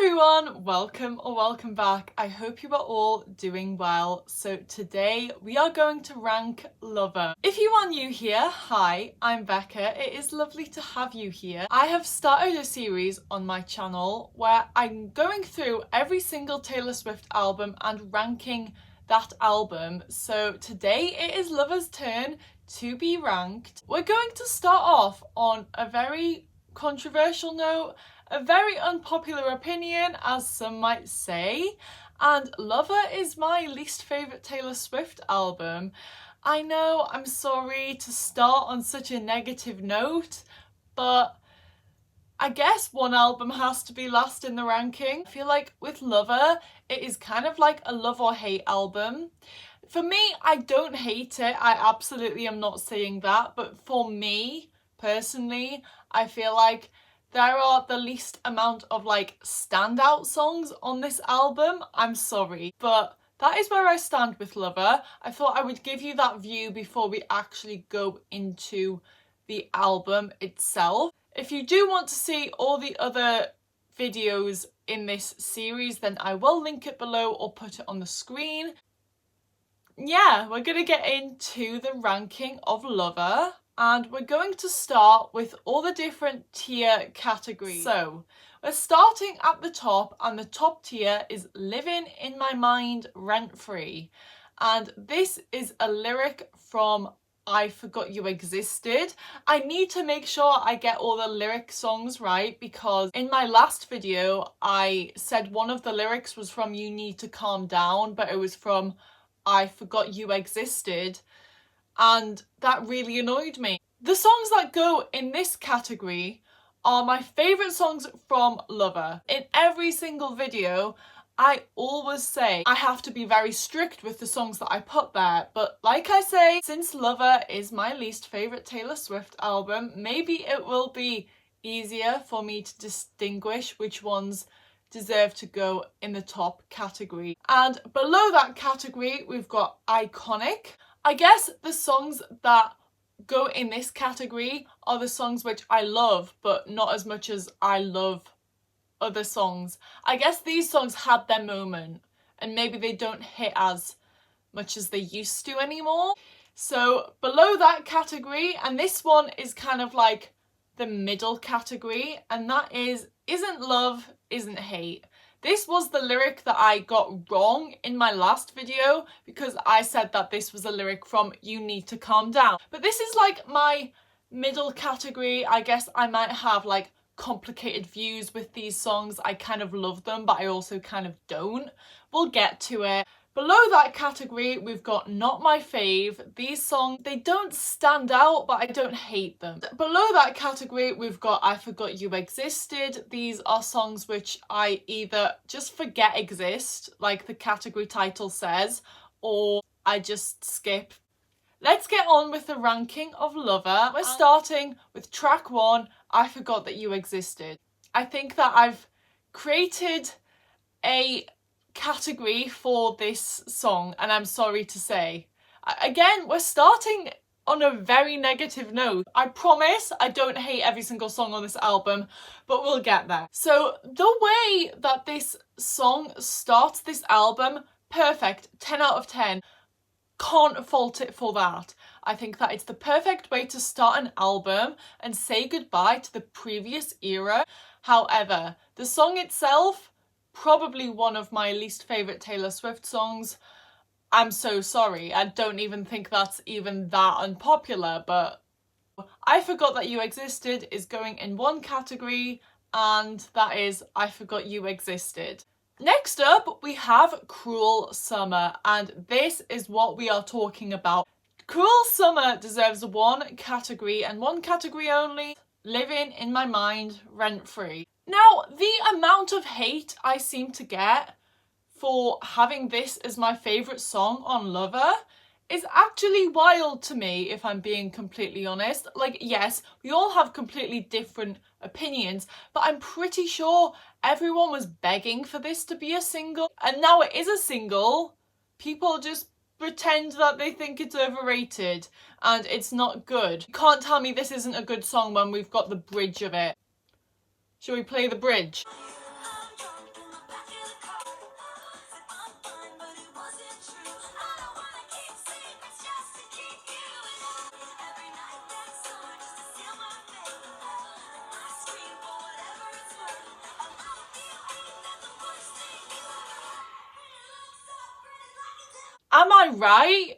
everyone, welcome back. I hope you are all doing well. So today we are going to rank Lover. If you are new here, hi, I'm Becca. It is lovely to have you here. I have started a series on my channel where I'm going through every single Taylor Swift album and ranking that album. So today it is Lover's turn to be ranked. We're going to start off on a very controversial note, a very unpopular opinion, as some might say, and Lover is my least favourite Taylor Swift album. I know, I'm sorry to start on such a negative note, but I guess one album has to be last in the ranking. I feel like with Lover, it is kind of like a love or hate album. For me, I don't hate it. I absolutely am not saying that, but for me, personally, I feel like there are the least amount of standout songs on this album. I'm sorry, but that is where I stand with Lover. I thought I would give you that view before we actually go into the album itself. If you do want to see all the other videos in this series, then I will link it below or put it on the screen. Yeah, we're gonna get into the ranking of Lover. And we're going to start with all the different tier categories. So we're starting at the top, and the top tier is Living in My Mind Rent Free. And this is a lyric from I Forgot You Existed. I need to make sure I get all the lyric songs right, because in my last video I said one of the lyrics was from You Need to Calm Down, but it was from I Forgot You Existed. And that really annoyed me. The songs that go in this category are my favourite songs from Lover. In every single video, I always say I have to be very strict with the songs that I put there. But like I say, since Lover is my least favourite Taylor Swift album, maybe it will be easier for me to distinguish which ones deserve to go in the top category. And below that category, we've got Iconic. I guess the songs that go in this category are the songs which I love, but not as much as I love other songs. I guess these songs had their moment, and maybe they don't hit as much as they used to anymore. So below that category, and this one is kind of like the middle category, and that is Isn't Love, Isn't Hate. This was the lyric that I got wrong in my last video, because I said that this was a lyric from You Need to Calm Down. But this is like my middle category. I guess I might have complicated views with these songs. I kind of love them, but I also kind of don't. We'll get to it. Below that category, we've got Not My Fave. These songs, they don't stand out, but I don't hate them. Below that category, we've got I Forgot You Existed. These are songs which I either just forget exist, like the category title says, or I just skip. Let's get on with the ranking of Lover. We're starting with track 1, I Forgot That You Existed. I think that I've created a category for this song, and I'm sorry to say. Again, we're starting on a very negative note. I promise I don't hate every single song on this album, but we'll get there. So the way that this song starts this album, perfect, 10 out of 10. Can't fault it for that. I think that it's the perfect way to start an album and say goodbye to the previous era. However, the song itself, probably one of my least favourite Taylor Swift songs. I'm so sorry. I don't even think that's even that unpopular, but I Forgot That You Existed is going in one category, and that is I Forgot You Existed. Next up, we have Cruel Summer, and this is what we are talking about. Cruel Summer deserves one category, and one category only, Living in My Mind Rent Free. Now, the amount of hate I seem to get for having this as my favourite song on Lover is actually wild to me, if I'm being completely honest. Yes, we all have completely different opinions, but I'm pretty sure everyone was begging for this to be a single, and now it is a single. People just pretend that they think it's overrated and it's not good. You can't tell me this isn't a good song when we've got the bridge of it. Shall we play the bridge? Am I right?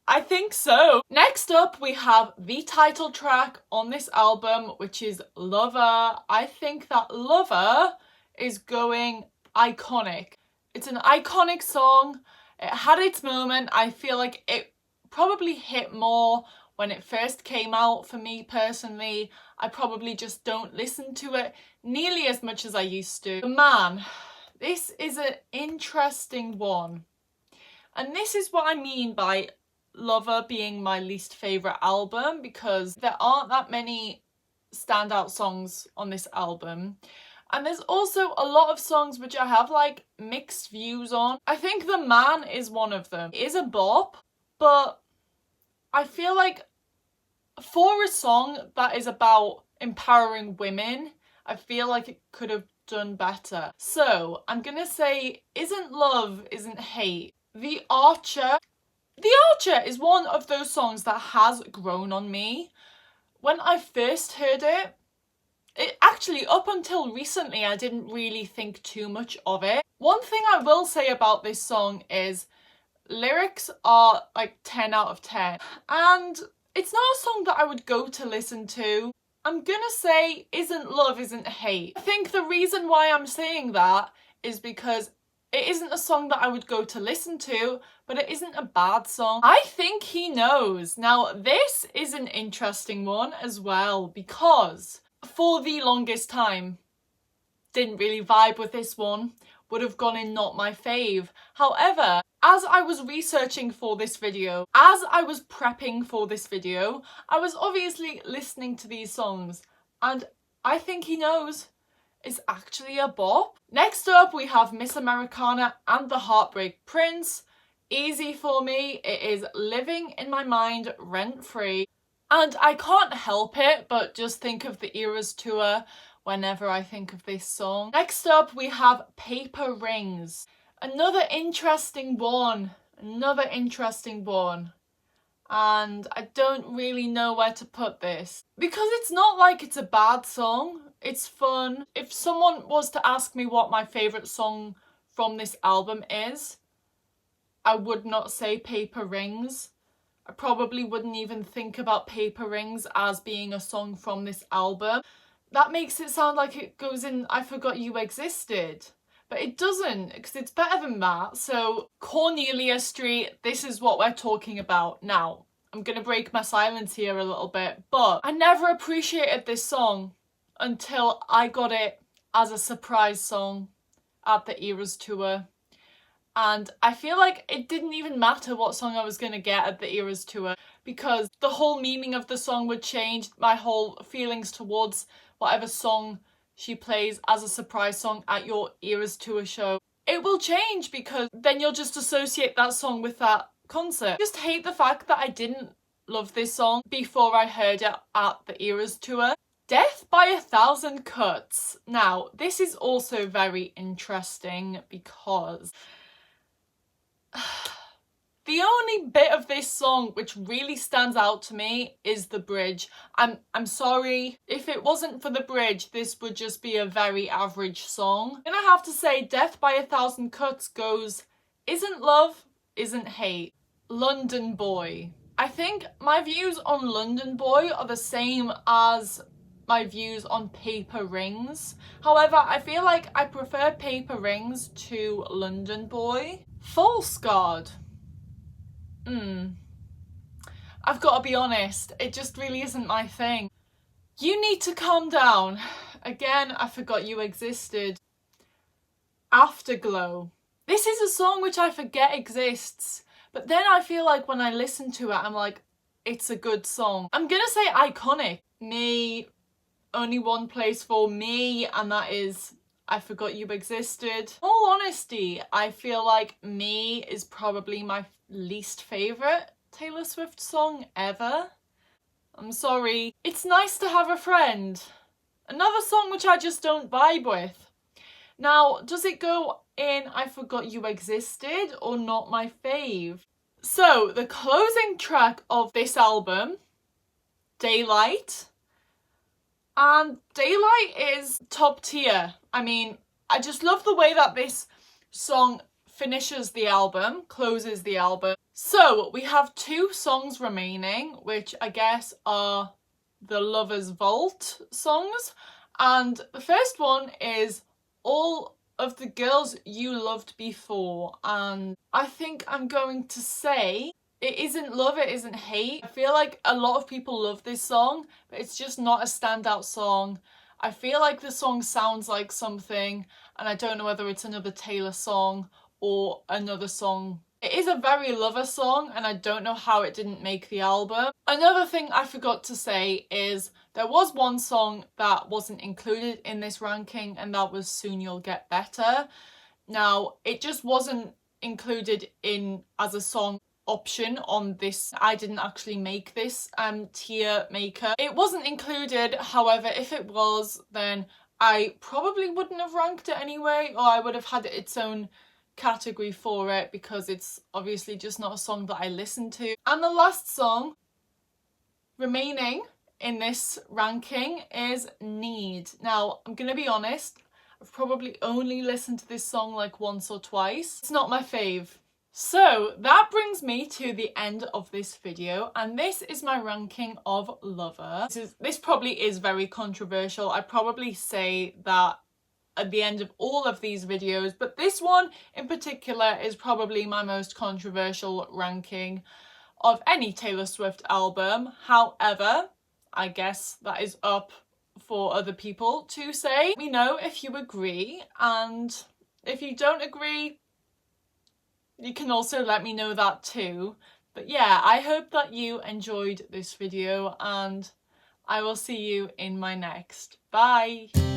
I think so. Next up, we have the title track on this album, which is Lover. I think that Lover is going iconic. It's an iconic song. It had its moment. I feel like it probably hit more when it first came out for me personally. I probably just don't listen to it nearly as much as I used to. But man, this is an interesting one. And this is what I mean by Lover being my least favourite album, because there aren't that many standout songs on this album. And there's also a lot of songs which I have like mixed views on. I think The Man is one of them. It is a bop, but I feel like for a song that is about empowering women, I feel like it could have done better. So I'm gonna say Isn't Love, Isn't Hate. The Archer is one of those songs that has grown on me. When I first heard it actually, up until recently, I didn't really think too much of it. One thing I will say about this song is lyrics are like 10 out of 10. And it's not a song that I would go to listen to. I'm gonna say Isn't Love, Isn't Hate. I think the reason why I'm saying that is because it isn't a song that I would go to listen to, but it isn't a bad song. I Think He Knows. Now, this is an interesting one as well, because for the longest time, didn't really vibe with this one. Would have gone in not my fave. However, as I was researching for this video, as I was prepping for this video, I was obviously listening to these songs, and I Think He Knows is actually a bop. Next up, we have Miss Americana and the Heartbreak Prince. Easy for me. It is living in my mind rent-free. And I can't help it but just think of the Eras tour whenever I think of this song. Next up, we have Paper Rings. Another interesting one. And I don't really know where to put this, because it's not like it's a bad song. It's fun. If someone was to ask me what my favourite song from this album is, I would not say Paper Rings. I probably wouldn't even think about Paper Rings as being a song from this album. That makes it sound like it goes in I Forgot You Existed. But it doesn't, because it's better than that. So Cornelia Street, this is what we're talking about. Now, I'm going to break my silence here a little bit, but I never appreciated this song until I got it as a surprise song at the Eras tour. And I feel like it didn't even matter what song I was going to get at the Eras tour, because the whole meaning of the song would change. My whole feelings towards whatever song she plays as a surprise song at your Eras tour show, it will change, because then you'll just associate that song with that concert. I just hate the fact that I didn't love this song before I heard it at the Eras tour. Death by a Thousand Cuts. Now, this is also very interesting because the only bit of this song which really stands out to me is the bridge. I'm sorry, if it wasn't for the bridge, this would just be a very average song. I'm gonna have to say Death by a Thousand Cuts goes Isn't Love, Isn't Hate. London Boy. I think my views on London Boy are the same as my views on Paper Rings. However, I feel like I prefer Paper Rings to London Boy. False God. I've got to be honest, it just really isn't my thing. You Need to Calm Down. Again, I Forgot You Existed. Afterglow. This is a song which I forget exists, but then I feel like when I listen to it, I'm like, it's a good song. I'm gonna say iconic. Me, only one place for me, and that is I Forgot You Existed. In all honesty, I feel like Me is probably my least favourite Taylor Swift song ever. I'm sorry. It's Nice to Have a Friend. Another song which I just don't vibe with. Now, does it go in I Forgot You Existed or Not My Fave? So, the closing track of this album, Daylight. And Daylight is top tier. I mean, I just love the way that this song finishes the album, closes the album. So we have 2 songs remaining, which I guess are the Lover's Vault songs. And the first one is All of the Girls You Loved Before. And I think I'm going to say it isn't love, it isn't hate. I feel like a lot of people love this song, but it's just not a standout song. I feel like the song sounds like something, and I don't know whether it's another Taylor song or another song. It is a very Lover song, and I don't know how it didn't make the album. Another thing I forgot to say is there was one song that wasn't included in this ranking, and that was Soon You'll Get Better. Now, it just wasn't included in as a song option on this. I didn't actually make this tier maker. It wasn't included, however, if it was, then I probably wouldn't have ranked it anyway, or I would have had its own category for it, because it's obviously just not a song that I listen to. And the last song remaining in this ranking is Need. Now, I'm gonna be honest, I've probably only listened to this song like once or twice. It's not my fave. So that brings me to the end of this video, and this is my ranking of Lover. This probably is very controversial. I'd probably say that at the end of all of these videos, but this one in particular is probably my most controversial ranking of any Taylor Swift album. However, I guess that is up for other people to say. Let me know if you agree, and if you don't agree, you can also let me know that too. But yeah, I hope that you enjoyed this video, and I will see you in my next. Bye!